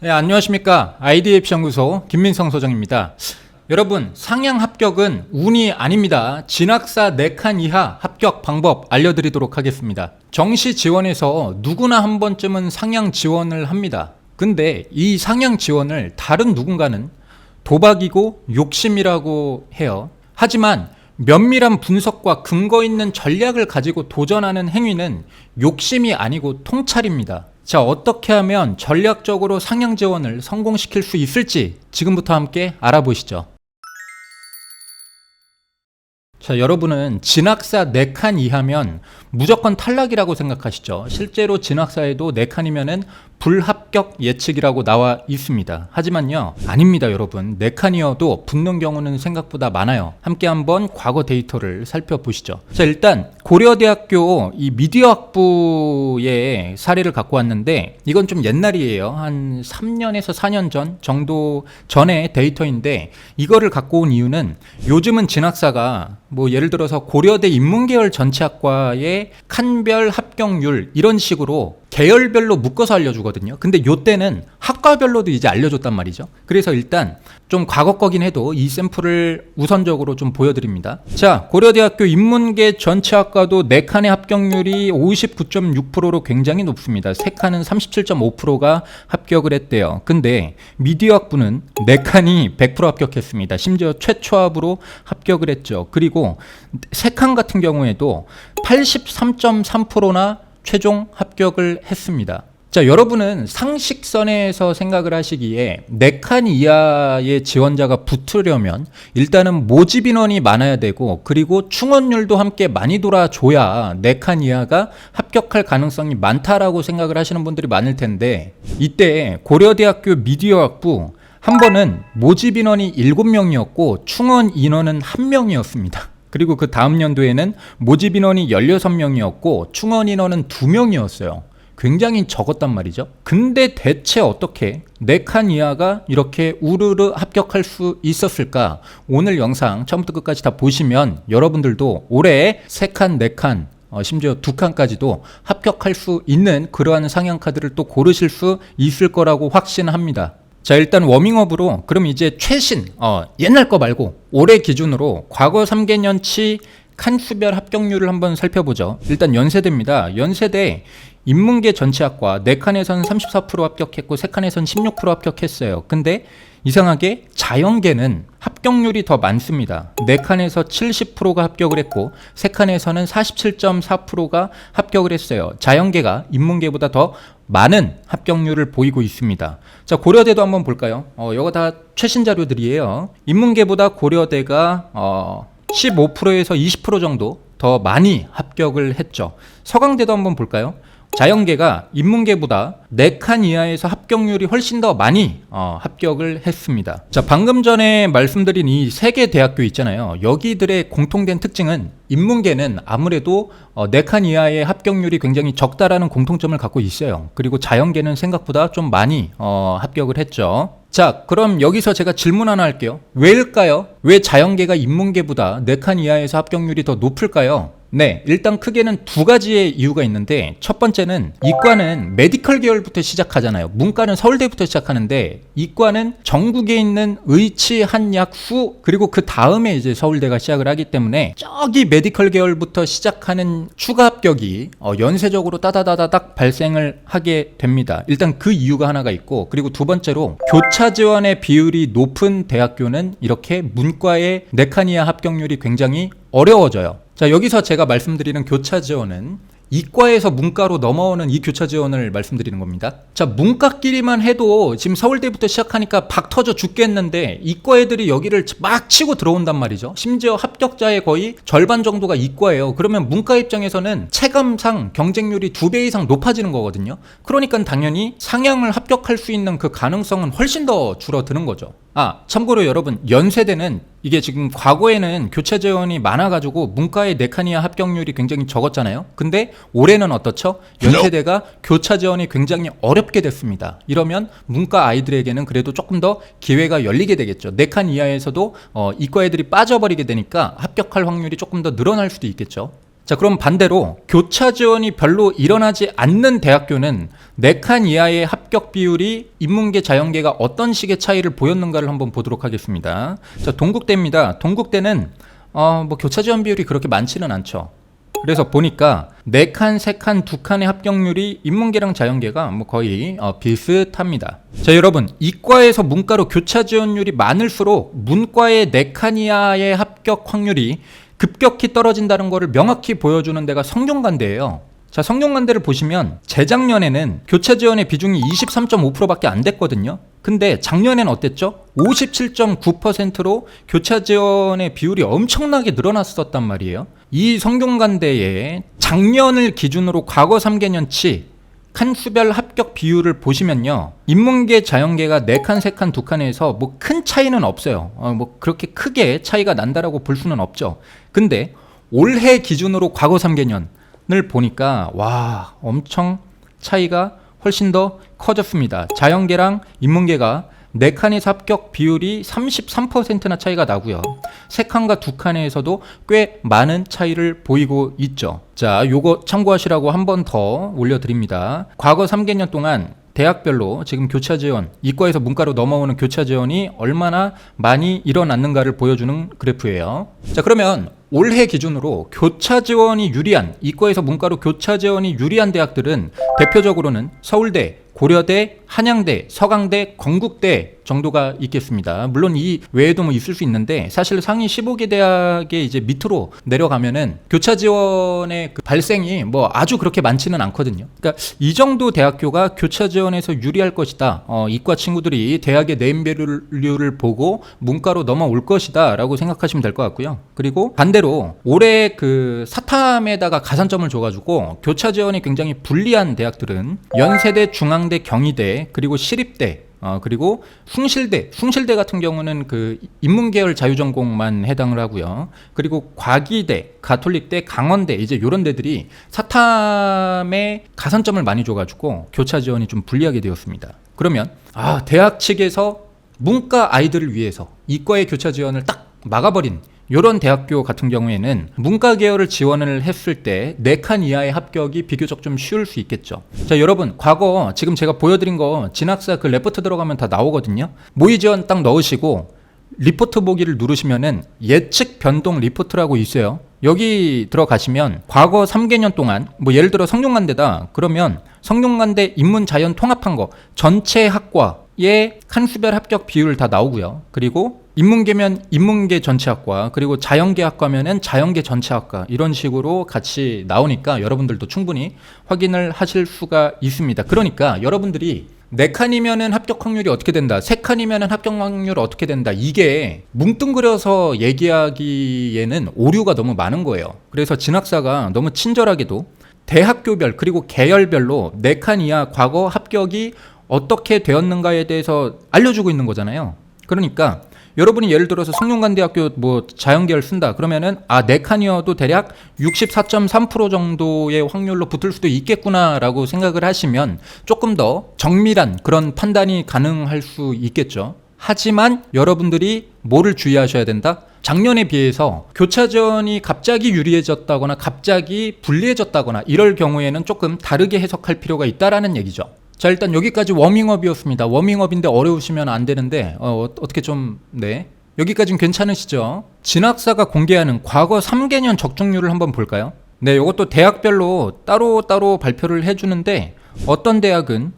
네, 안녕하십니까. IDF연구소 김민성 소장입니다. 여러분, 상향 합격은 운이 아닙니다. 진학사 4칸 이하 합격 방법 알려드리도록 하겠습니다. 정시 지원에서 누구나 한 번쯤은 상향 지원을 합니다. 근데 이 상향 지원을 다른 누군가는 도박이고 욕심이라고 해요. 하지만 면밀한 분석과 근거 있는 전략을 가지고 도전하는 행위는 욕심이 아니고 통찰입니다. 자, 어떻게 하면 전략적으로 상향 지원을 성공시킬 수 있을지 지금부터 함께 알아보시죠. 자, 여러분은 진학사 4칸 이하면 무조건 탈락이라고 생각하시죠. 실제로 진학사에도 4칸이면은 불합격 예측이라고 나와 있습니다. 하지만요, 아닙니다. 여러분, 4칸이어도 붙는 경우는 생각보다 많아요. 함께 한번 과거 데이터를 살펴보시죠. 자, 일단 고려대학교 이 미디어학부의 사례를 갖고 왔는데, 이건 좀 옛날이에요. 한 3년에서 4년 전 정도 전의 데이터인데, 이거를 갖고 온 이유는 요즘은 진학사가 뭐 예를 들어서 고려대 인문계열 전체학과의 칸별 합격률 이런 식으로 계열별로 묶어서 알려주거든요. 근데 요때는 학과별로도 이제 알려줬단 말이죠. 그래서 일단 좀 과거 거긴 해도 이 샘플을 우선적으로 좀 보여드립니다. 자, 고려대학교 인문계 전체학과도 4칸의 합격률이 59.6%로 굉장히 높습니다. 3칸은 37.5%가 합격을 했대요. 근데 미디어학부는 4칸이 100% 합격했습니다. 심지어 최초합으로 합격을 했죠. 그리고 3칸 같은 경우에도 83.3%나 최종 합격을 했습니다. 자, 여러분은 상식선에서 생각을 하시기에 4칸 이하의 지원자가 붙으려면 일단은 모집 인원이 많아야 되고, 그리고 충원율도 함께 많이 돌아줘야 4칸 이하가 합격할 가능성이 많다라고 생각을 하시는 분들이 많을 텐데, 이때 고려대학교 미디어학부 한 번은 모집 인원이 7명이었고 충원 인원은 1명이었습니다. 그리고 그 다음 연도에는 모집 인원이 16명이었고 충원 인원은 2명이었어요. 굉장히 적었단 말이죠. 근데 대체 어떻게 4칸 이하가 이렇게 우르르 합격할 수 있었을까? 오늘 영상 처음부터 끝까지 다 보시면 여러분들도 올해 3칸, 4칸, 심지어 2칸까지도 합격할 수 있는 그러한 상향카드를 또 고르실 수 있을 거라고 확신합니다. 자, 일단 워밍업으로 그럼 이제 최신 옛날 거 말고 올해 기준으로 과거 3개년치 칸수별 합격률을 한번 살펴보죠. 일단 연세대입니다. 연세대 인문계 전체학과 4칸에서는 34% 합격했고 3칸에서는 16% 합격했어요. 근데 이상하게 자연계는 합격률이 더 많습니다. 4칸에서 70%가 합격을 했고 3칸에서는 47.4%가 합격을 했어요. 자연계가 인문계보다 더 많은 합격률을 보이고 있습니다. 자, 고려대도 한번 볼까요? 이거 다 최신 자료들이에요. 인문계보다 고려대가 15%에서 20% 정도 더 많이 합격을 했죠. 서강대도 한번 볼까요? 자연계가 인문계보다 4칸 이하에서 합격률이 훨씬 더 많이 합격을 했습니다. 자, 방금 전에 말씀드린 이 3개 대학교 있잖아요. 여기들의 공통된 특징은 인문계는 아무래도 4칸 이하의 합격률이 굉장히 적다라는 공통점을 갖고 있어요. 그리고 자연계는 생각보다 좀 많이 합격을 했죠. 자, 그럼 여기서 제가 질문 하나 할게요. 왜일까요? 왜 자연계가 인문계보다 4칸 이하에서 합격률이 더 높을까요? 네, 일단 크게는 2가지의 이유가 있는데, 첫 번째는 이과는 메디컬 계열부터 시작하잖아요. 문과는 서울대부터 시작하는데 이과는 전국에 있는 의치, 한약, 수, 그리고 그 다음에 이제 서울대가 시작을 하기 때문에 저기 메디컬 계열부터 시작하는 추가 합격이 연쇄적으로 따다다다닥 발생을 하게 됩니다. 일단 그 이유가 하나가 있고, 그리고 두 번째로 교차 지원의 비율이 높은 대학교는 이렇게 문과의 4칸 이하 합격률이 굉장히 어려워져요. 자, 여기서 제가 말씀드리는 교차 지원은 이과에서 문과로 넘어오는 이 교차 지원을 말씀드리는 겁니다. 자, 문과끼리만 해도 지금 서울대부터 시작하니까 박 터져 죽겠는데 이과 애들이 여기를 막 치고 들어온단 말이죠. 심지어 합격자의 거의 절반 정도가 이과예요. 그러면 문과 입장에서는 체감상 경쟁률이 2배 이상 높아지는 거거든요. 그러니까 당연히 상향을 합격할 수 있는 그 가능성은 훨씬 더 줄어드는 거죠. 참고로 여러분, 연세대는 이게 지금 과거에는 교차 지원이 많아가지고 문과의 4칸 이하 합격률이 굉장히 적었잖아요. 근데 올해는 어떻죠? 연세대가 교차 지원이 굉장히 어렵게 됐습니다. 이러면 문과 아이들에게는 그래도 조금 더 기회가 열리게 되겠죠. 4칸 이하에서도 이과 애들이 빠져버리게 되니까 합격할 확률이 조금 더 늘어날 수도 있겠죠. 자, 그럼 반대로 교차 지원이 별로 일어나지 않는 대학교는 4칸 이하의 합격 비율이 인문계, 자연계가 어떤 식의 차이를 보였는가를 한번 보도록 하겠습니다. 자, 동국대입니다. 동국대는 교차 지원 비율이 그렇게 많지는 않죠. 그래서 보니까 4칸, 3칸, 2칸의 합격률이 인문계랑 자연계가 거의 비슷합니다. 자, 여러분, 이과에서 문과로 교차 지원율이 많을수록 문과의 4칸 이하의 합격 확률이 급격히 떨어진다는 것을 명확히 보여주는 데가 성균관대예요. 자, 성균관대를 보시면 재작년에는 교차 지원의 비중이 23.5%밖에 안 됐거든요. 근데 작년에는 어땠죠? 57.9%로 교차 지원의 비율이 엄청나게 늘어났었단 말이에요. 이 성균관대의 작년을 기준으로 과거 3개년치 칸수별 합격 비율을 보시면요, 인문계, 자연계가 4칸, 3칸, 2칸에서 큰 차이는 없어요. 그렇게 크게 차이가 난다라고 볼 수는 없죠. 근데 올해 기준으로 과거 3개년을 보니까 와, 엄청 차이가 훨씬 더 커졌습니다. 자연계랑 인문계가 4칸에서 합격 비율이 33%나 차이가 나고요. 3칸과 2칸에서도 꽤 많은 차이를 보이고 있죠. 자, 요거 참고하시라고 한 번 더 올려드립니다. 과거 3개년 동안 대학별로 지금 교차 지원, 이과에서 문과로 넘어오는 교차 지원이 얼마나 많이 일어났는가를 보여주는 그래프예요. 자, 그러면 올해 기준으로 교차 지원이 유리한, 이과에서 문과로 교차 지원이 유리한 대학들은 대표적으로는 서울대, 고려대, 한양대, 서강대, 건국대 정도가 있겠습니다. 물론 이 외에도 있을 수 있는데, 사실 상위 15개 대학의 이제 밑으로 내려가면은 교차 지원의 그 발생이 아주 그렇게 많지는 않거든요. 그러니까 이 정도 대학교가 교차 지원에서 유리할 것이다. 이과 친구들이 대학의 네임밸류를 보고 문과로 넘어올 것이다라고 생각하시면 될 것 같고요. 그리고 반대로 올해 그 사탐에다가 가산점을 줘가지고 교차 지원이 굉장히 불리한 대학들은 연세대, 중앙대, 경희대, 그리고 시립대, 그리고 숭실대 같은 경우는 그 인문계열 자유전공만 해당을 하고요. 그리고 과기대, 가톨릭대, 강원대, 이제 이런 데들이 사탐에 가산점을 많이 줘가지고 교차 지원이 좀 불리하게 되었습니다. 그러면 대학 측에서 문과 아이들을 위해서 이과의 교차 지원을 딱 막아버린 이런 대학교 같은 경우에는 문과 계열을 지원을 했을 때 4칸 이하의 합격이 비교적 좀 쉬울 수 있겠죠. 자, 여러분, 과거 지금 제가 보여드린 거 진학사 그 레포트 들어가면 다 나오거든요. 모의 지원 딱 넣으시고 리포트 보기를 누르시면은 예측 변동 리포트라고 있어요. 여기 들어가시면 과거 3개년 동안 예를 들어 성균관대다 그러면 성균관대 인문자연 통합한 거 전체 학과의 칸수별 합격 비율 다 나오고요. 그리고 인문계면 인문계 전체 학과, 그리고 자연계 학과면은 자연계 전체 학과, 이런 식으로 같이 나오니까 여러분들도 충분히 확인을 하실 수가 있습니다. 그러니까 여러분들이 4칸이면은 합격 확률이 어떻게 된다, 3칸이면은 합격 확률이 어떻게 된다, 이게 뭉뚱그려서 얘기하기에는 오류가 너무 많은 거예요. 그래서 진학사가 너무 친절하게도 대학교별 그리고 계열별로 4칸 이하 과거 합격이 어떻게 되었는가에 대해서 알려주고 있는 거잖아요. 그러니까 여러분이 예를 들어서 성균관대학교 자연계열 쓴다 그러면은 4칸이어도 대략 64.3% 정도의 확률로 붙을 수도 있겠구나라고 생각을 하시면 조금 더 정밀한 그런 판단이 가능할 수 있겠죠. 하지만 여러분들이 뭐를 주의하셔야 된다? 작년에 비해서 교차 지원이 갑자기 유리해졌다거나 갑자기 불리해졌다거나 이럴 경우에는 조금 다르게 해석할 필요가 있다라는 얘기죠. 자, 일단 여기까지 워밍업이었습니다. 워밍업인데 어려우시면 안 되는데 어떻게 좀 여기까지는 괜찮으시죠? 진학사가 공개하는 과거 3개년 적중률을 한번 볼까요? 네, 이것도 대학별로 따로 발표를 해주는데 어떤 대학은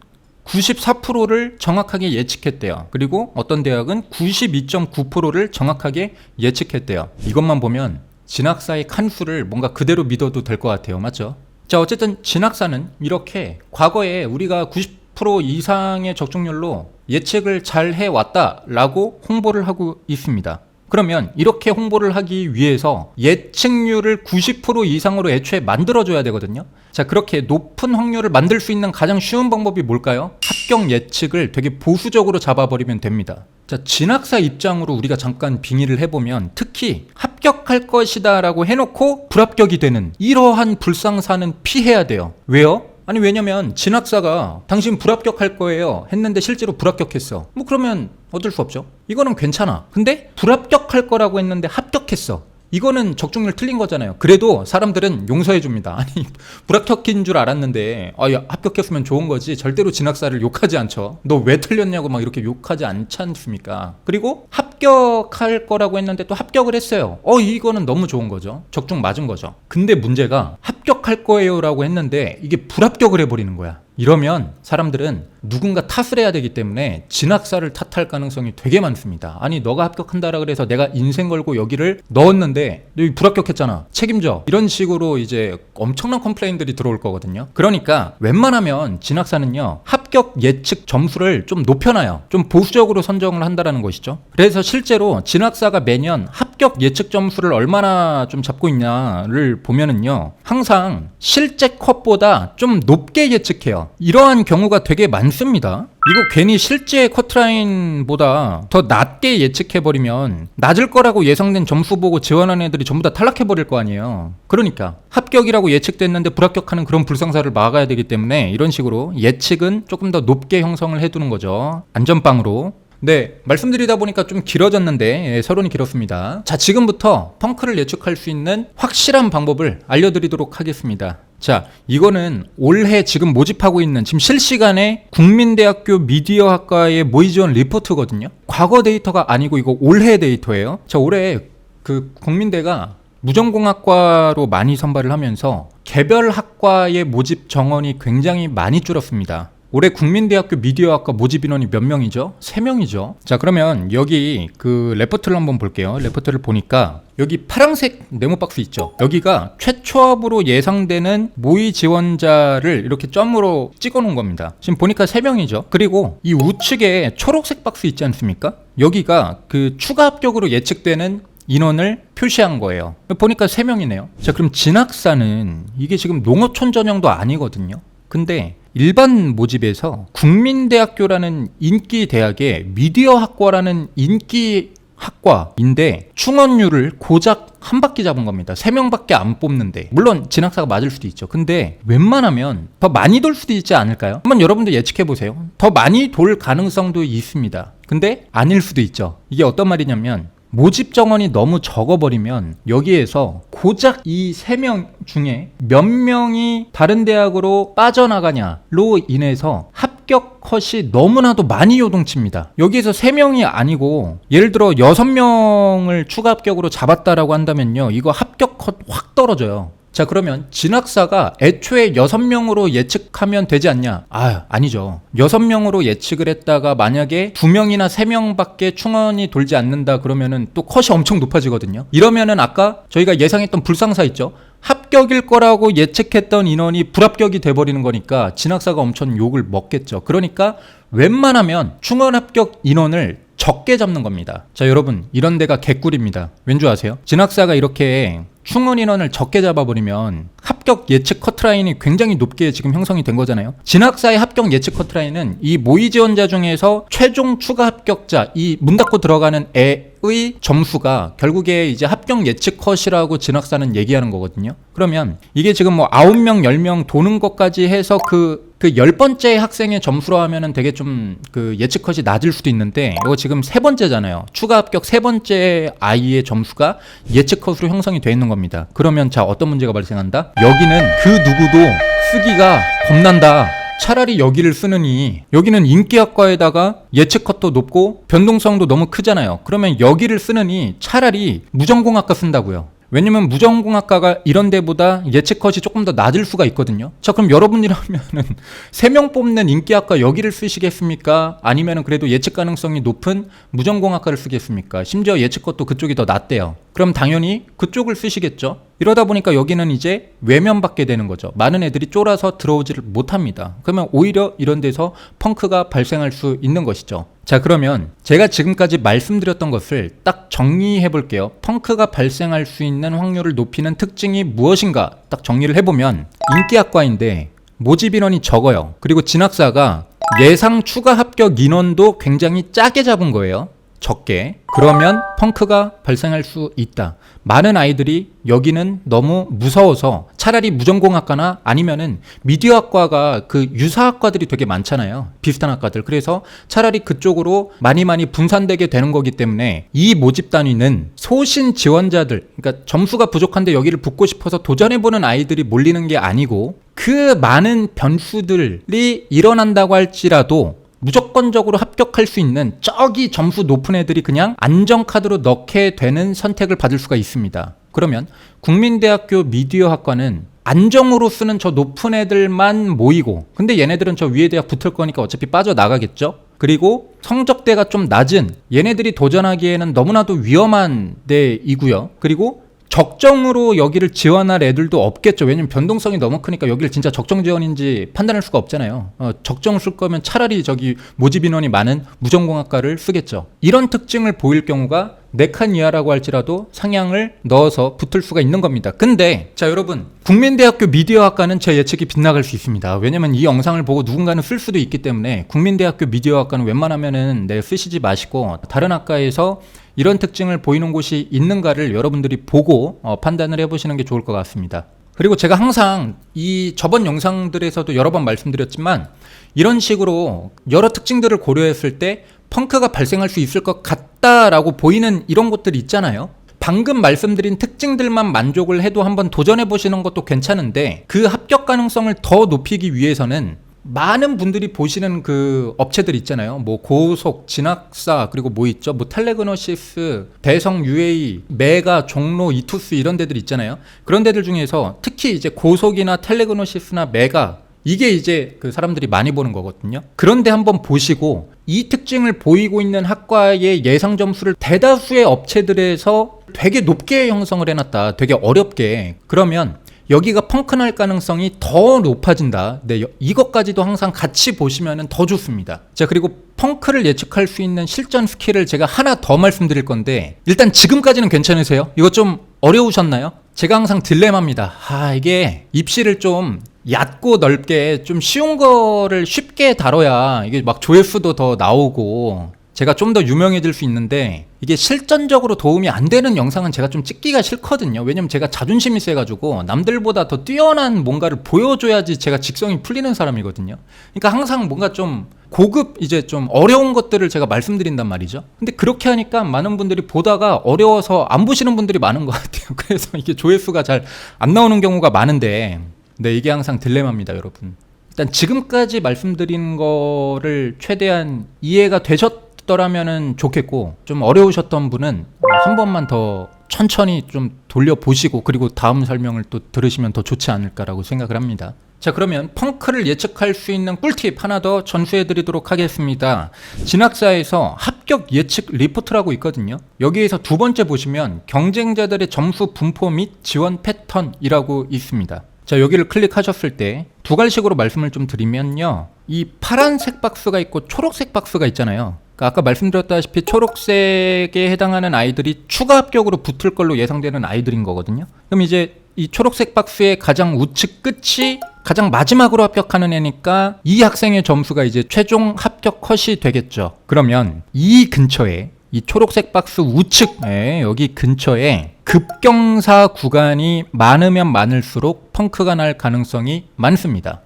94%를 정확하게 예측했대요. 그리고 어떤 대학은 92.9%를 정확하게 예측했대요. 이것만 보면 진학사의 칸수를 뭔가 그대로 믿어도 될 것 같아요. 맞죠? 자, 어쨌든 진학사는 이렇게 과거에 우리가 90% 이상의 적중률로 예측을 잘 해왔다라고 홍보를 하고 있습니다. 그러면 이렇게 홍보를 하기 위해서 예측률을 90% 이상으로 애초에 만들어줘야 되거든요. 자, 그렇게 높은 확률을 만들 수 있는 가장 쉬운 방법이 뭘까요? 합격 예측을 되게 보수적으로 잡아버리면 됩니다. 자, 진학사 입장으로 우리가 잠깐 빙의를 해보면 특히 합격할 것이다 라고 해놓고 불합격이 되는 이러한 불상사는 피해야 돼요. 왜요? 아니, 왜냐면 진학사가 당신 불합격할 거예요 했는데 실제로 불합격했어. 그러면 어쩔 수 없죠. 이거는 괜찮아. 근데 불합격할 거라고 했는데 합격했어. 이거는 적중률 틀린 거잖아요. 그래도 사람들은 용서해 줍니다. 아니 불합격인 줄 알았는데 야, 합격했으면 좋은 거지 절대로 진학사를 욕하지 않죠. 너 왜 틀렸냐고 막 이렇게 욕하지 않지 않습니까? 그리고 합격할 거라고 했는데 또 합격을 했어요. 이거는 너무 좋은 거죠. 적중 맞은 거죠. 근데 문제가 합격할 거예요 라고 했는데 이게 불합격을 해버리는 거야. 이러면 사람들은 누군가 탓을 해야 되기 때문에 진학사를 탓할 가능성이 되게 많습니다. 아니 너가 합격한다라 그래서 내가 인생 걸고 여기를 넣었는데 너 불합격했잖아, 책임져, 이런 식으로 이제 엄청난 컴플레인들이 들어올 거거든요. 그러니까 웬만하면 진학사는요 합격 예측 점수를 좀 높여놔요. 좀 보수적으로 선정을 한다라는 것이죠. 그래서 실제로 진학사가 매년 합격 예측 점수를 얼마나 좀 잡고 있냐를 보면은요 항상 실제 컷보다 좀 높게 예측해요. 이러한 경우가 되게 많습니다. 이거 괜히 실제 커트라인보다 더 낮게 예측해버리면 낮을 거라고 예상된 점수 보고 지원한 애들이 전부 다 탈락해버릴 거 아니에요. 그러니까 합격이라고 예측됐는데 불합격하는 그런 불상사를 막아야 되기 때문에 이런 식으로 예측은 조금 더 높게 형성을 해두는 거죠. 안전빵으로. 네, 말씀드리다 보니까 좀 길어졌는데 서론이 길었습니다. 자, 지금부터 펑크를 예측할 수 있는 확실한 방법을 알려드리도록 하겠습니다. 자, 이거는 올해 지금 모집하고 있는 지금 실시간에 국민대학교 미디어학과의 모의지원 리포트거든요. 과거 데이터가 아니고 이거 올해 데이터예요. 자, 올해 그 국민대가 무전공학과로 많이 선발을 하면서 개별 학과의 모집 정원이 굉장히 많이 줄었습니다. 올해 국민대학교 미디어학과 모집 인원이 몇 명이죠? 3명이죠. 자, 그러면 여기 그 레포트를 한번 볼게요. 레포트를 보니까 여기 파란색 네모 박스 있죠? 여기가 최초합으로 예상되는 모의 지원자를 이렇게 점으로 찍어 놓은 겁니다. 지금 보니까 3명이죠. 그리고 이 우측에 초록색 박스 있지 않습니까? 여기가 그 추가 합격으로 예측되는 인원을 표시한 거예요. 보니까 3명이네요. 자, 그럼 진학사는 이게 지금 농어촌 전형도 아니거든요. 근데 일반 모집에서 국민대학교라는 인기 대학에 미디어학과라는 인기 학과인데 충원율을 고작 한 바퀴 잡은 겁니다. 3명밖에 안 뽑는데. 물론 진학사가 맞을 수도 있죠. 근데 웬만하면 더 많이 돌 수도 있지 않을까요? 한번 여러분들 예측해보세요. 더 많이 돌 가능성도 있습니다. 근데 아닐 수도 있죠. 이게 어떤 말이냐면 모집 정원이 너무 적어버리면 여기에서 고작 이 3명 중에 몇 명이 다른 대학으로 빠져나가냐로 인해서 합격 컷이 너무나도 많이 요동칩니다. 여기에서 3명이 아니고 예를 들어 6명을 추가 합격으로 잡았다라고 한다면요, 이거 합격 컷 확 떨어져요. 자, 그러면 진학사가 애초에 6명으로 예측하면 되지 않냐? 아니죠. 6명으로 예측을 했다가 만약에 2명이나 3명밖에 충원이 돌지 않는다 그러면은 또 컷이 엄청 높아지거든요. 이러면은 아까 저희가 예상했던 불상사 있죠? 합격일 거라고 예측했던 인원이 불합격이 돼버리는 거니까 진학사가 엄청 욕을 먹겠죠. 그러니까 웬만하면 충원 합격 인원을 적게 잡는 겁니다. 자, 여러분, 이런 데가 개꿀입니다. 왠지 아세요? 진학사가 이렇게 충원 인원을 적게 잡아버리면 합격 예측 커트라인이 굉장히 높게 지금 형성이 된 거잖아요. 진학사의 합격 예측 커트라인은 이 모의 지원자 중에서 최종 추가 합격자, 이 문 닫고 들어가는 애의 점수가 결국에 이제 합격 예측 컷이라고 진학사는 얘기하는 거거든요. 그러면 이게 지금 뭐 9명, 10명 도는 것까지 해서 그 10번째 학생의 점수로 하면은 되게 좀 그 예측 컷이 낮을 수도 있는데 이거 지금 3번째잖아요. 추가 합격 3번째 아이의 점수가 예측 컷으로 형성이 되어 있는 겁니다. 그러면 자, 어떤 문제가 발생한다? 여기는 그 누구도 쓰기가 겁난다. 차라리 여기를 쓰느니, 여기는 인기학과에다가 예측 컷도 높고 변동성도 너무 크잖아요. 그러면 여기를 쓰느니 차라리 무전공학과 쓴다고요. 왜냐면 무전공학과가 이런 데보다 예측 컷이 조금 더 낮을 수가 있거든요. 자, 그럼 여러분이라면은 3명 뽑는 인기학과 여기를 쓰시겠습니까? 아니면은 그래도 예측 가능성이 높은 무전공학과를 쓰겠습니까? 심지어 예측 컷도 그쪽이 더 낮대요. 그럼 당연히 그쪽을 쓰시겠죠. 이러다 보니까 여기는 이제 외면받게 되는 거죠. 많은 애들이 쫄아서 들어오지를 못합니다. 그러면 오히려 이런 데서 펑크가 발생할 수 있는 것이죠. 자, 그러면 제가 지금까지 말씀드렸던 것을 딱 정리해 볼게요. 펑크가 발생할 수 있는 확률을 높이는 특징이 무엇인가 딱 정리를 해보면, 인기학과인데 모집 인원이 적어요. 그리고 진학사가 예상 추가 합격 인원도 굉장히 짜게 잡은 거예요. 적게. 그러면 펑크가 발생할 수 있다. 많은 아이들이 여기는 너무 무서워서 차라리 무전공학과나 아니면은 미디어학과가 그 유사학과들이 되게 많잖아요. 비슷한 학과들. 그래서 차라리 그쪽으로 많이 분산되게 되는 거기 때문에 이 모집 단위는 소신 지원자들, 그러니까 점수가 부족한데 여기를 붙고 싶어서 도전해보는 아이들이 몰리는 게 아니고 그 많은 변수들이 일어난다고 할지라도 무조건적으로 합격할 수 있는 저기 점수 높은 애들이 그냥 안정카드로 넣게 되는 선택을 받을 수가 있습니다. 그러면 국민대학교 미디어학과는 안정으로 쓰는 저 높은 애들만 모이고, 근데 얘네들은 저 위에 대학 붙을 거니까 어차피 빠져나가겠죠? 그리고 성적대가 좀 낮은 얘네들이 도전하기에는 너무나도 위험한 데이고요. 그리고 적정으로 여기를 지원할 애들도 없겠죠. 왜냐면 변동성이 너무 크니까 여기를 진짜 적정 지원인지 판단할 수가 없잖아요. 적정 쓸 거면 차라리 저기 모집 인원이 많은 무전공학과를 쓰겠죠. 이런 특징을 보일 경우가 4칸 이하라고 할지라도 상향을 넣어서 붙을 수가 있는 겁니다. 근데 자 여러분, 국민대학교 미디어학과는 제 예측이 빗나갈 수 있습니다. 왜냐면 이 영상을 보고 누군가는 쓸 수도 있기 때문에 국민대학교 미디어학과는 웬만하면은 쓰시지 마시고 다른 학과에서 이런 특징을 보이는 곳이 있는가를 여러분들이 보고 판단을 해보시는 게 좋을 것 같습니다. 그리고 제가 항상 이 저번 영상들에서도 여러 번 말씀드렸지만 이런 식으로 여러 특징들을 고려했을 때 펑크가 발생할 수 있을 것 같다라고 보이는 이런 곳들 있잖아요. 방금 말씀드린 특징들만 만족을 해도 한번 도전해 보시는 것도 괜찮은데 그 합격 가능성을 더 높이기 위해서는 많은 분들이 보시는 그 업체들 있잖아요. 뭐 고속, 진학사, 그리고 뭐 있죠? 뭐 텔레그노시스, 대성 UA, 메가, 종로, 이투스 이런 데들 있잖아요. 그런 데들 중에서 특히 이제 고속이나 텔레그노시스나 메가, 이게 이제 그 사람들이 많이 보는 거거든요. 그런데 한번 보시고 이 특징을 보이고 있는 학과의 예상 점수를 대다수의 업체들에서 되게 높게 형성을 해놨다. 되게 어렵게. 그러면 여기가 펑크 날 가능성이 더 높아진다. 네, 이것까지도 항상 같이 보시면 더 좋습니다. 자, 그리고 펑크를 예측할 수 있는 실전 스킬을 제가 하나 더 말씀드릴 건데 일단 지금까지는 괜찮으세요? 이거 좀 어려우셨나요? 제가 항상 딜레마입니다. 이게 입시를 좀 얕고 넓게 좀 쉬운 거를 쉽게 다뤄야 이게 막 조회수도 더 나오고 제가 좀 더 유명해질 수 있는데 이게 실전적으로 도움이 안 되는 영상은 제가 좀 찍기가 싫거든요. 왜냐면 제가 자존심이 세가지고 남들보다 더 뛰어난 뭔가를 보여줘야지 제가 직성이 풀리는 사람이거든요. 그러니까 항상 뭔가 좀 고급 이제 좀 어려운 것들을 제가 말씀드린단 말이죠. 근데 그렇게 하니까 많은 분들이 보다가 어려워서 안 보시는 분들이 많은 것 같아요. 그래서 이게 조회수가 잘 안 나오는 경우가 많은데 네, 이게 항상 딜레마입니다, 여러분. 일단 지금까지 말씀드린 거를 최대한 이해가 되셨더라면 좋겠고 좀 어려우셨던 분은 한 번만 더 천천히 좀 돌려보시고 그리고 다음 설명을 또 들으시면 더 좋지 않을까라고 생각을 합니다. 자, 그러면 펑크를 예측할 수 있는 꿀팁 하나 더 전수해 드리도록 하겠습니다. 진학사에서 합격 예측 리포트라고 있거든요. 여기에서 두 번째 보시면 경쟁자들의 점수 분포 및 지원 패턴이라고 있습니다. 자, 여기를 클릭하셨을 때 두 갈식으로 말씀을 좀 드리면요, 이 파란색 박스가 있고 초록색 박스가 있잖아요. 그러니까 아까 말씀드렸다시피 초록색에 해당하는 아이들이 추가 합격으로 붙을 걸로 예상되는 아이들인 거거든요. 그럼 이제 이 초록색 박스의 가장 우측 끝이 가장 마지막으로 합격하는 애니까 이 학생의 점수가 이제 최종 합격 컷이 되겠죠. 그러면 이 근처에 이 초록색 박스 우측에 여기 근처에 급경사 구간이 많으면 많을수록 펑크가 날 가능성이 많습니다.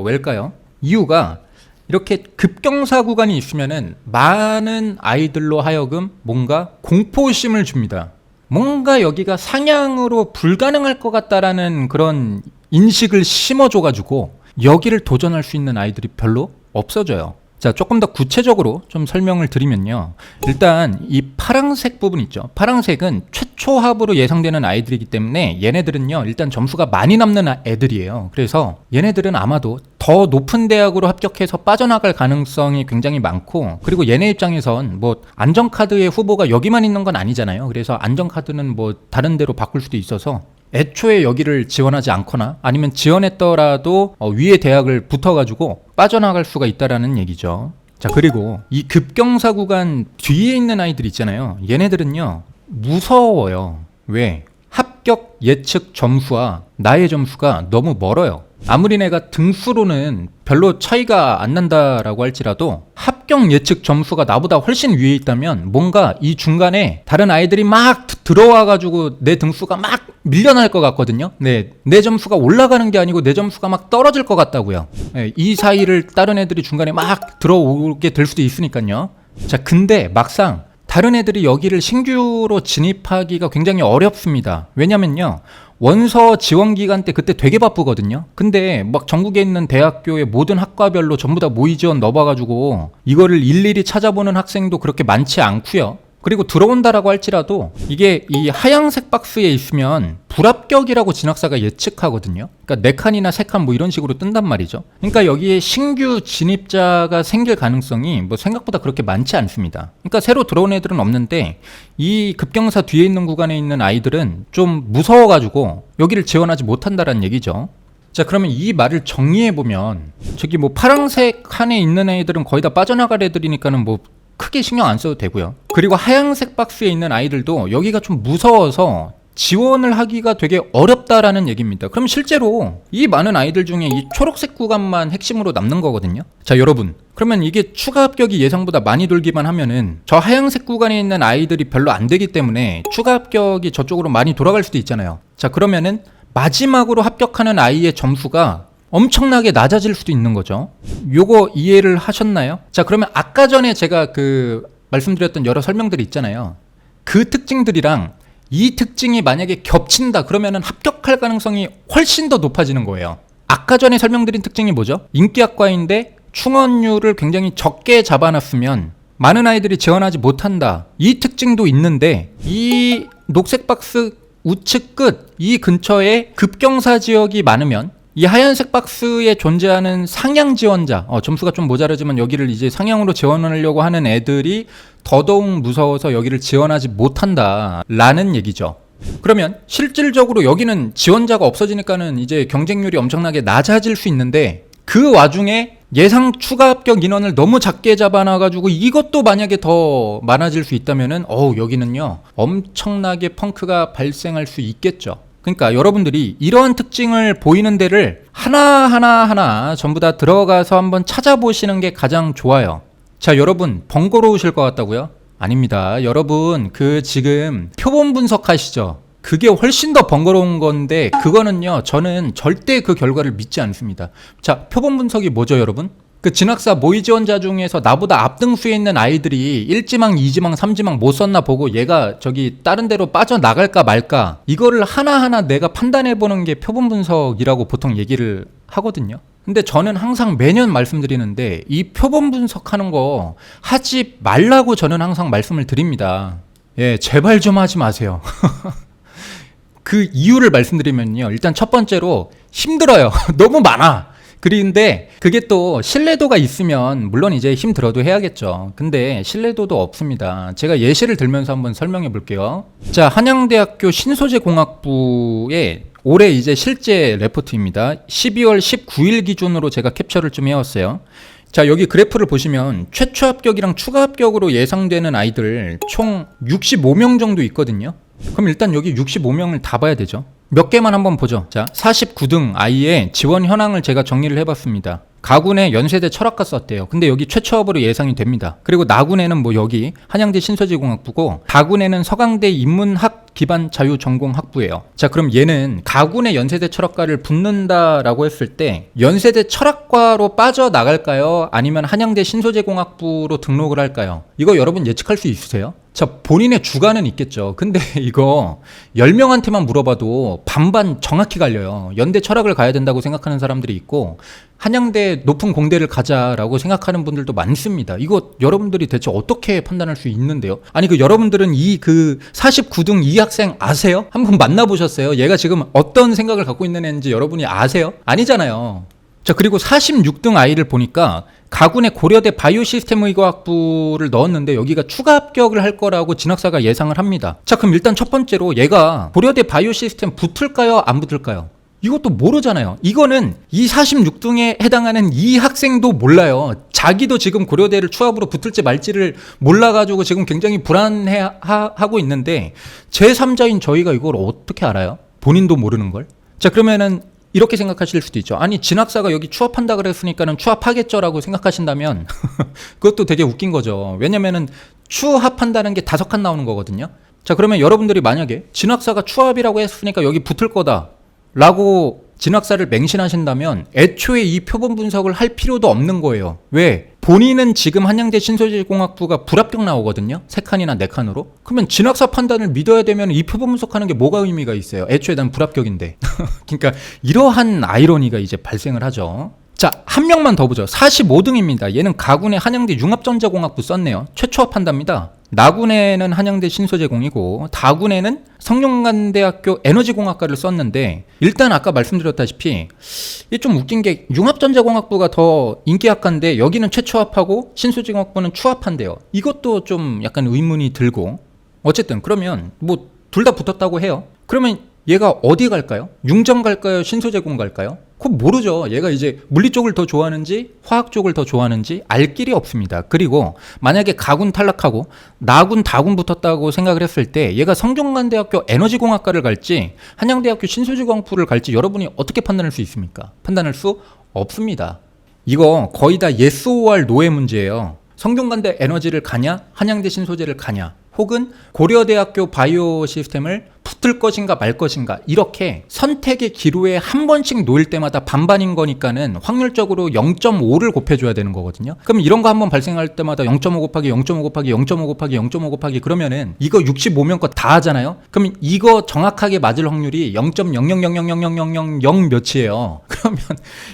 왜일까요? 이유가 이렇게 급경사 구간이 있으면은 많은 아이들로 하여금 뭔가 공포심을 줍니다. 뭔가 여기가 상향으로 불가능할 것 같다라는 그런 인식을 심어줘가지고 여기를 도전할 수 있는 아이들이 별로 없어져요. 자, 조금 더 구체적으로 좀 설명을 드리면요, 일단 이 파란색 부분 있죠. 파란색은 최초 합으로 예상되는 아이들이기 때문에 얘네들은요 일단 점수가 많이 남는 애들이에요. 그래서 얘네들은 아마도 더 높은 대학으로 합격해서 빠져나갈 가능성이 굉장히 많고, 그리고 얘네 입장에선 뭐 안전카드의 후보가 여기만 있는 건 아니잖아요. 그래서 안전카드는 뭐 다른 데로 바꿀 수도 있어서 애초에 여기를 지원하지 않거나 아니면 지원했더라도 위에 대학을 붙어가지고 빠져나갈 수가 있다라는 얘기죠. 자, 그리고 이 급경사 구간 뒤에 있는 아이들 있잖아요. 얘네들은요 무서워요. 왜? 합격 예측 점수와 나의 점수가 너무 멀어요. 아무리 내가 등수로는 별로 차이가 안 난다라고 할지라도 합격 예측 점수가 나보다 훨씬 위에 있다면 뭔가 이 중간에 다른 아이들이 막 들어와가지고 내 등수가 막 밀려날 것 같거든요. 네, 내 점수가 올라가는 게 아니고 내 점수가 막 떨어질 것 같다고요. 네, 이 사이를 다른 애들이 중간에 막 들어오게 될 수도 있으니까요. 자, 근데 막상 다른 애들이 여기를 신규로 진입하기가 굉장히 어렵습니다. 왜냐면요, 원서 지원 기간 때 그때 되게 바쁘거든요. 근데 막 전국에 있는 대학교의 모든 학과별로 전부 다 모의 지원 넣어봐가지고 이거를 일일이 찾아보는 학생도 그렇게 많지 않고요. 그리고 들어온다라고 할지라도 이게 이 하얀색 박스에 있으면 불합격이라고 진학사가 예측하거든요. 그러니까 4칸이나 3칸 뭐 이런 식으로 뜬단 말이죠. 그러니까 여기에 신규 진입자가 생길 가능성이 뭐 생각보다 그렇게 많지 않습니다. 그러니까 새로 들어온 애들은 없는데 이 급경사 뒤에 있는 구간에 있는 아이들은 좀 무서워가지고 여기를 지원하지 못한다라는 얘기죠. 자, 그러면 이 말을 정리해보면 저기 뭐 파란색 칸에 있는 애들은 거의 다 빠져나갈 애들이니까는 뭐 크게 신경 안 써도 되고요. 그리고 하얀색 박스에 있는 아이들도 여기가 좀 무서워서 지원을 하기가 되게 어렵다라는 얘기입니다. 그럼 실제로 이 많은 아이들 중에 이 초록색 구간만 핵심으로 남는 거거든요. 자, 여러분, 그러면 이게 추가 합격이 예상보다 많이 돌기만 하면은 저 하얀색 구간에 있는 아이들이 별로 안 되기 때문에 추가 합격이 저쪽으로 많이 돌아갈 수도 있잖아요. 자, 그러면은 마지막으로 합격하는 아이의 점수가 엄청나게 낮아질 수도 있는 거죠. 요거 이해를 하셨나요? 자, 그러면 아까 전에 제가 말씀드렸던 여러 설명들이 있잖아요. 그 특징들이랑 이 특징이 만약에 겹친다 그러면은 합격할 가능성이 훨씬 더 높아지는 거예요. 아까 전에 설명드린 특징이 뭐죠? 인기학과인데 충원율을 굉장히 적게 잡아놨으면 많은 아이들이 지원하지 못한다. 이 특징도 있는데 이 녹색 박스 우측 끝 이 근처에 급경사 지역이 많으면 이 하얀색 박스에 존재하는 상향 지원자, 점수가 좀 모자라지만 여기를 이제 상향으로 지원하려고 하는 애들이 더더욱 무서워서 여기를 지원하지 못한다라는 얘기죠. 그러면 실질적으로 여기는 지원자가 없어지니까는 이제 경쟁률이 엄청나게 낮아질 수 있는데 그 와중에 예상 추가 합격 인원을 너무 작게 잡아놔가지고 이것도 만약에 더 많아질 수 있다면은 여기는요 엄청나게 펑크가 발생할 수 있겠죠. 그러니까 여러분들이 이러한 특징을 보이는 데를 하나하나 전부 다 들어가서 한번 찾아보시는 게 가장 좋아요. 자, 여러분 번거로우실 것 같다고요? 아닙니다. 여러분 지금 표본 분석하시죠? 그게 훨씬 더 번거로운 건데 그거는요 저는 절대 그 결과를 믿지 않습니다. 자, 표본 분석이 뭐죠, 여러분? 그 진학사 모의 지원자 중에서 나보다 앞등수에 있는 아이들이 1지망, 2지망, 3지망 못 썼나 보고 얘가 저기 다른 데로 빠져나갈까 말까 이거를 하나하나 내가 판단해보는 게 표본 분석이라고 보통 얘기를 하거든요. 근데 저는 항상 매년 말씀드리는데 이 표본 분석하는 거 하지 말라고 저는 항상 말씀을 드립니다. 예, 제발 좀 하지 마세요. 그 이유를 말씀드리면요, 일단 첫 번째로 힘들어요. 너무 많아. 그런데 그게 또 신뢰도가 있으면 물론 이제 힘들어도 해야겠죠. 근데 신뢰도도 없습니다. 제가 예시를 들면서 한번 설명해 볼게요. 자, 한양대학교 신소재공학부의 올해 이제 실제 레포트입니다. 12월 19일 기준으로 제가 캡처를 좀 해왔어요. 자, 여기 그래프를 보시면 최초 합격이랑 추가 합격으로 예상되는 아이들 총 65명 정도 있거든요. 그럼 일단 여기 65명을 다 봐야 되죠. 몇 개만 한번 보죠. 자, 49등 아이의 지원 현황을 제가 정리를 해봤습니다. 가군에 연세대 철학과 썼대요. 근데 여기 최초업으로 예상이 됩니다. 그리고 나군에는 뭐 여기 한양대 신소재공학부고 가군에는 서강대 인문학 기반 자유전공학부예요. 자, 그럼 얘는 가군의 연세대 철학과를 붙는다라고 했을 때 연세대 철학과로 빠져나갈까요? 아니면 한양대 신소재공학부로 등록을 할까요? 이거 여러분 예측할 수 있으세요? 자, 본인의 주관은 있겠죠. 근데 이거 10명한테만 물어봐도 반반 정확히 갈려요. 연대 철학을 가야 된다고 생각하는 사람들이 있고 한양대 높은 공대를 가자라고 생각하는 분들도 많습니다. 이거 여러분들이 대체 어떻게 판단할 수 있는데요? 아니, 여러분들은 49등 이 학생 아세요? 한번 만나보셨어요? 얘가 지금 어떤 생각을 갖고 있는 애인지 여러분이 아세요? 아니잖아요. 자, 그리고 46등 아이를 보니까 가군의 고려대 바이오시스템의과학부를 넣었는데 여기가 추가 합격을 할 거라고 진학사가 예상을 합니다. 자, 그럼 일단 첫 번째로 얘가 고려대 바이오시스템 붙을까요? 안 붙을까요? 이것도 모르잖아요. 이거는 이 46등에 해당하는 이 학생도 몰라요. 자기도 지금 고려대를 추합으로 붙을지 말지를 몰라가지고 지금 굉장히 불안해하고 있는데 제3자인 저희가 이걸 어떻게 알아요? 본인도 모르는 걸? 자, 그러면은 이렇게 생각하실 수도 있죠. 아니, 진학사가 여기 추합한다 그랬으니까는 추합하겠죠라고 생각하신다면 그것도 되게 웃긴 거죠. 왜냐면은 추합한다는 게 5칸 나오는 거거든요. 자, 그러면 여러분들이 만약에 진학사가 추합이라고 했으니까 여기 붙을 거다 라고 진학사를 맹신하신다면 애초에 이 표본 분석을 할 필요도 없는 거예요. 왜? 본인은 지금 한양대 신소재공학부가 불합격 나오거든요. 3칸이나 4칸으로. 그러면 진학사 판단을 믿어야 되면 이 표본 분석하는 게 뭐가 의미가 있어요? 애초에 난 불합격인데. 그러니까 이러한 아이러니가 이제 발생을 하죠. 자, 한 명만 더 보죠. 45등입니다. 얘는 가군의 한양대 융합전자공학부 썼네요. 최초합한답니다. 나군에는 한양대 신소재공이고 다군에는 성균관대학교 에너지공학과를 썼는데, 일단 아까 말씀드렸다시피 이게 좀 웃긴 게 융합전자공학부가 더 인기학과인데 여기는 최초합하고 신소재공학부는 추합한대요. 이것도 좀 약간 의문이 들고, 어쨌든 그러면 뭐 둘 다 붙었다고 해요. 그러면 얘가 어디 갈까요? 융전 갈까요? 신소재공 갈까요? 그건 모르죠. 얘가 이제 물리 쪽을 더 좋아하는지 화학 쪽을 더 좋아하는지 알 길이 없습니다. 그리고 만약에 가군 탈락하고 나군 다군 붙었다고 생각을 했을 때 얘가 성균관대학교 에너지공학과를 갈지 한양대학교 신소재공학부를 갈지 여러분이 어떻게 판단할 수 있습니까? 판단할 수 없습니다. 이거 거의 다 yes or no의 문제예요. 성균관대 에너지를 가냐? 한양대 신소재를 가냐? 혹은 고려대학교 바이오 시스템을 붙을 것인가 말 것인가, 이렇게 선택의 기로에 한 번씩 놓일 때마다 반반인 거니까는 확률적으로 0.5를 곱해줘야 되는 거거든요. 그럼 이런 거 한번 발생할 때마다 0.5 곱하기 0.5 곱하기 0.5 곱하기 0.5 곱하기 그러면은 이거 65명 거 다 하잖아요. 그럼 이거 정확하게 맞을 확률이 0.0000000 몇이에요. 그러면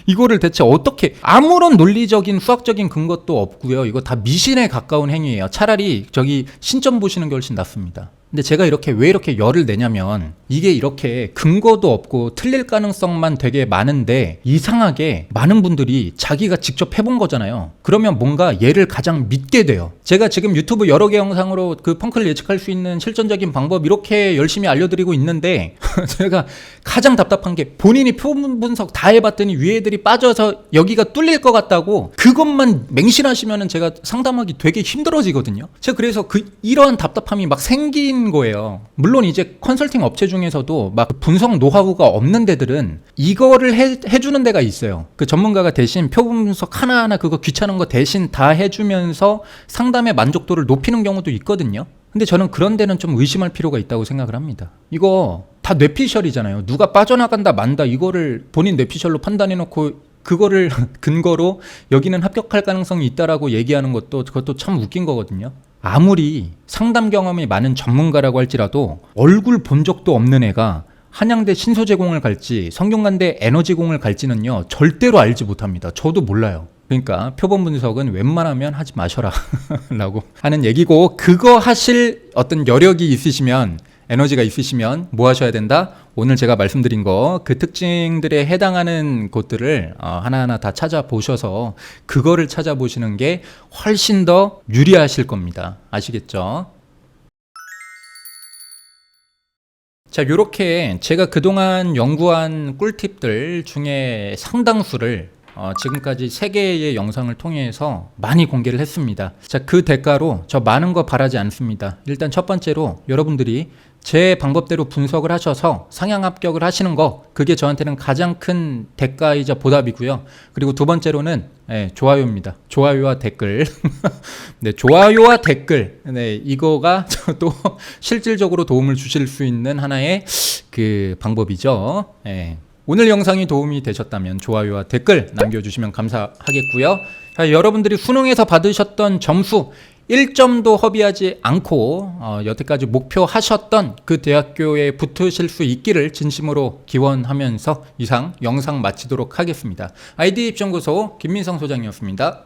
이거를 대체 어떻게, 아무런 논리적인 수학적인 근거도 없고요. 이거 다 미신에 가까운 행위예요. 차라리 저기 신점 보시는 게 훨씬 낫습니다. 근데 제가 왜 이렇게 열을 내냐면, 이게 이렇게 근거도 없고 틀릴 가능성만 되게 많은데 이상하게 많은 분들이 자기가 직접 해본 거잖아요. 그러면 뭔가 얘를 가장 믿게 돼요. 제가 지금 유튜브 여러 개 영상으로 그 펑크를 예측할 수 있는 실전적인 방법 이렇게 열심히 알려드리고 있는데 제가 가장 답답한 게, 본인이 표본 분석 다 해봤더니 위에 애들이 빠져서 여기가 뚫릴 것 같다고 그것만 맹신하시면은 제가 상담하기 되게 힘들어지거든요. 제가 그래서 이러한 답답함이 막 생긴 거예요. 물론 이제 컨설팅 업체 중에서도 막 분석 노하우가 없는 데들은 이거를 해주는 데가 있어요. 그 전문가가 대신 표본 분석 하나하나 그거 귀찮은 거 대신 다 해주면서 상담의 만족도를 높이는 경우도 있거든요. 근데 저는 그런 데는 좀 의심할 필요가 있다고 생각을 합니다. 이거 다 뇌피셜이잖아요. 누가 빠져나간다 만다 이거를 본인 뇌피셜로 판단해놓고 그거를 근거로 여기는 합격할 가능성이 있다라고 얘기하는 것도, 그것도 참 웃긴 거거든요. 아무리 상담 경험이 많은 전문가라고 할지라도 얼굴 본 적도 없는 애가 한양대 신소재공을 갈지 성균관대 에너지공을 갈지는요 절대로 알지 못합니다. 저도 몰라요. 그러니까 표본 분석은 웬만하면 하지 마셔라 라고 하는 얘기고, 그거 하실 어떤 여력이 있으시면, 에너지가 있으시면 뭐 하셔야 된다? 오늘 제가 말씀드린 거 그 특징들에 해당하는 곳들을 하나하나 다 찾아보셔서 그거를 찾아보시는 게 훨씬 더 유리하실 겁니다. 아시겠죠? 자, 요렇게 제가 그동안 연구한 꿀팁들 중에 상당수를 지금까지 3개의 영상을 통해서 많이 공개를 했습니다. 자, 그 대가로 저 많은 거 바라지 않습니다. 일단 첫 번째로 여러분들이 제 방법대로 분석을 하셔서 상향 합격을 하시는 거, 그게 저한테는 가장 큰 대가이자 보답이고요. 그리고 두 번째로는 좋아요입니다. 좋아요와 댓글. 네, 좋아요와 댓글. 네, 이거가 또 실질적으로 도움을 주실 수 있는 하나의 그 방법이죠. 네. 오늘 영상이 도움이 되셨다면 좋아요와 댓글 남겨주시면 감사하겠고요. 자, 여러분들이 수능에서 받으셨던 점수 1점도 허비하지 않고 여태까지 목표하셨던 그 대학교에 붙으실 수 있기를 진심으로 기원하면서 이상 영상 마치도록 하겠습니다. 아이디 입시연구소 김민성 소장이었습니다.